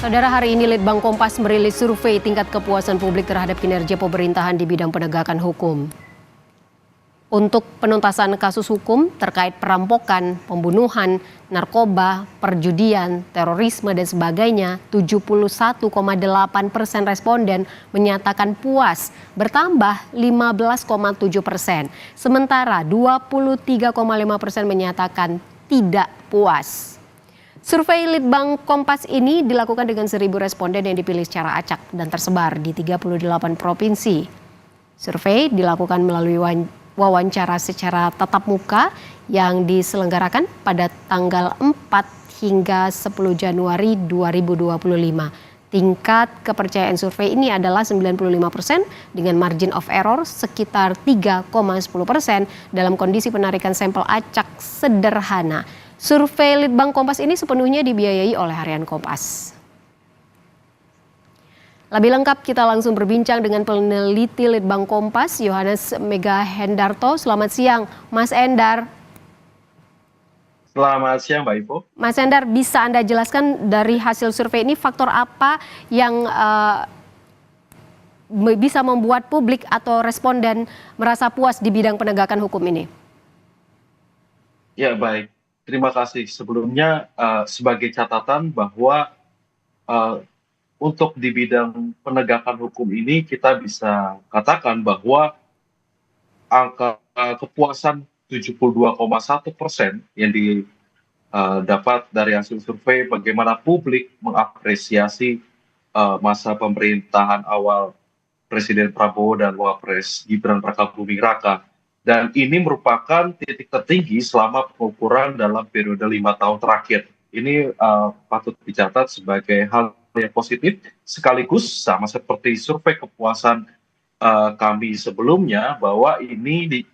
Saudara, hari ini Litbang Kompas merilis survei tingkat kepuasan publik terhadap kinerja pemerintahan di bidang penegakan hukum. Untuk penuntasan kasus hukum terkait perampokan, pembunuhan, narkoba, perjudian, terorisme, dan sebagainya, 71,8% responden menyatakan puas, bertambah 15,7%. Sementara 23,5% menyatakan tidak puas. Survei Litbang Kompas ini dilakukan dengan 1.000 responden yang dipilih secara acak dan tersebar di 38 provinsi. Survei dilakukan melalui wawancara secara tatap muka yang diselenggarakan pada tanggal 4 hingga 10 Januari 2025. Tingkat kepercayaan survei ini adalah 95% dengan margin of error sekitar 3,10% dalam kondisi penarikan sampel acak sederhana. Survei Litbang Kompas ini sepenuhnya dibiayai oleh Harian Kompas. Lebih lengkap kita langsung berbincang dengan peneliti Litbang Kompas, Yohanes Mega Hendarto. Selamat siang, Mas Endar. Selamat siang, Mbak Ivo. Mas Endar, bisa Anda jelaskan dari hasil survei ini faktor apa yang bisa membuat publik atau responden merasa puas di bidang penegakan hukum ini? Ya, baik. Terima kasih. Sebelumnya sebagai catatan bahwa untuk di bidang penegakan hukum ini kita bisa katakan bahwa angka kepuasan 72,1% yang didapat dari hasil survei bagaimana publik mengapresiasi masa pemerintahan awal Presiden Prabowo dan Wapres Gibran Rakabuming Raka. Dan ini merupakan titik tertinggi selama pengukuran dalam periode 5 tahun terakhir. Ini patut dicatat sebagai hal yang positif, sekaligus sama seperti survei kepuasan kami sebelumnya, bahwa ini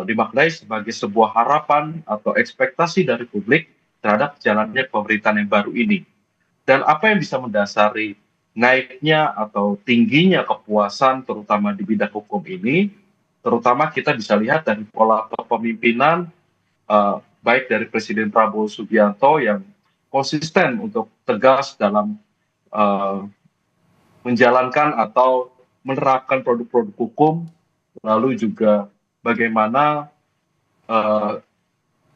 dimaknai sebagai sebuah harapan atau ekspektasi dari publik terhadap jalannya pemerintahan yang baru ini. Dan apa yang bisa mendasari naiknya atau tingginya kepuasan terutama di bidang hukum ini, terutama kita bisa lihat dari pola kepemimpinan baik dari Presiden Prabowo Subianto yang konsisten untuk tegas dalam menjalankan atau menerapkan produk-produk hukum, lalu juga bagaimana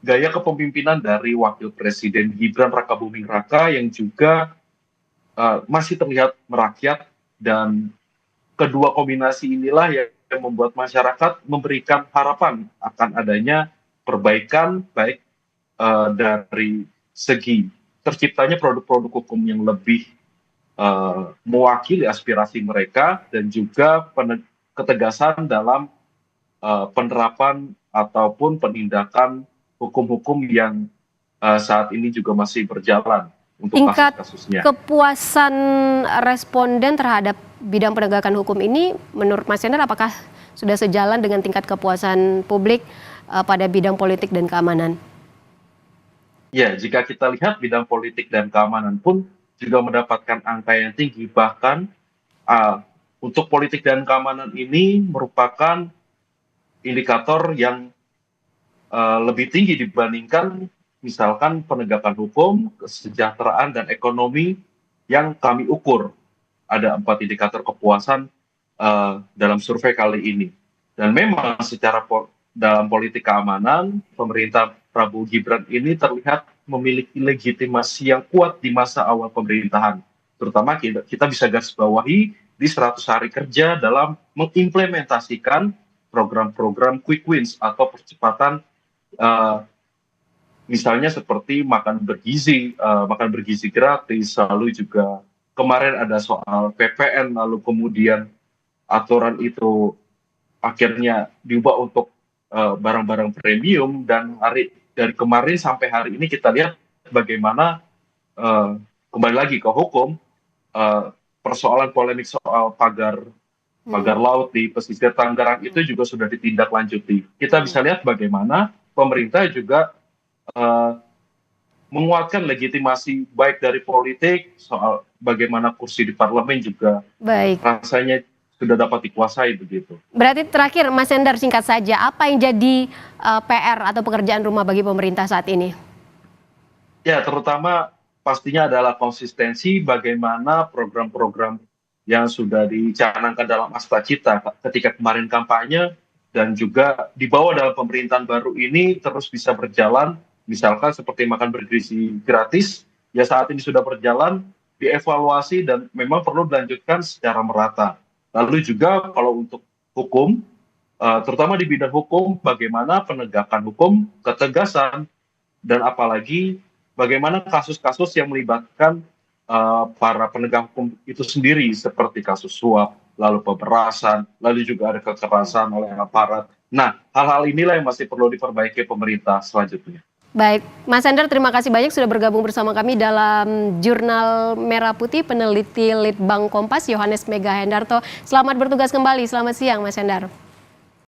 gaya kepemimpinan dari Wakil Presiden Gibran Rakabuming Raka yang juga masih terlihat merakyat, dan kedua kombinasi inilah yang membuat masyarakat memberikan harapan akan adanya perbaikan baik dari segi terciptanya produk-produk hukum yang lebih mewakili aspirasi mereka dan juga ketegasan dalam penerapan ataupun penindakan hukum-hukum yang saat ini juga masih berjalan untuk kasus-kasusnya. Kepuasan responden terhadap bidang penegakan hukum ini menurut Mas Endar apakah sudah sejalan dengan tingkat kepuasan publik pada bidang politik dan keamanan? Ya, jika kita lihat bidang politik dan keamanan pun juga mendapatkan angka yang tinggi. Bahkan untuk politik dan keamanan ini merupakan indikator yang lebih tinggi dibandingkan misalkan penegakan hukum, kesejahteraan, dan ekonomi yang kami ukur. Ada 4 indikator kepuasan dalam survei kali ini. Dan memang secara dalam politik keamanan, pemerintah Prabowo Gibran ini terlihat memiliki legitimasi yang kuat di masa awal pemerintahan. Terutama kita bisa garis bawahi di 100 hari kerja dalam mengimplementasikan program-program quick wins atau percepatan misalnya seperti makan bergizi gratis, lalu juga kemarin ada soal PPN, lalu kemudian aturan itu akhirnya diubah untuk barang-barang premium, dan dari kemarin sampai hari ini kita lihat bagaimana kembali lagi ke hukum, persoalan polemik soal pagar laut di pesisir Tangerang itu juga sudah ditindaklanjuti. Kita bisa lihat bagaimana pemerintah juga menguatkan legitimasi baik dari politik, soal bagaimana kursi di parlemen juga rasanya sudah dapat dikuasai begitu. Berarti terakhir Mas Endar, singkat saja, apa yang jadi PR atau pekerjaan rumah bagi pemerintah saat ini? Ya, terutama pastinya adalah konsistensi bagaimana program-program yang sudah dicanangkan dalam Astra Cita ketika kemarin kampanye dan juga dibawa dalam pemerintahan baru ini terus bisa berjalan, misalkan seperti makan bergizi gratis, ya saat ini sudah berjalan, dievaluasi dan memang perlu dilanjutkan secara merata. Lalu juga kalau untuk hukum, terutama di bidang hukum, bagaimana penegakan hukum, ketegasan, dan apalagi bagaimana kasus-kasus yang melibatkan para penegak hukum itu sendiri seperti kasus suap, lalu pemerasan, lalu juga ada kekerasan oleh aparat. Nah, hal-hal inilah yang masih perlu diperbaiki pemerintah selanjutnya. Baik, Mas Hendar, terima kasih banyak sudah bergabung bersama kami dalam Jurnal Merah Putih, peneliti Litbang Kompas Yohanes Mega Hendarto. Selamat bertugas kembali, selamat siang Mas Hendar.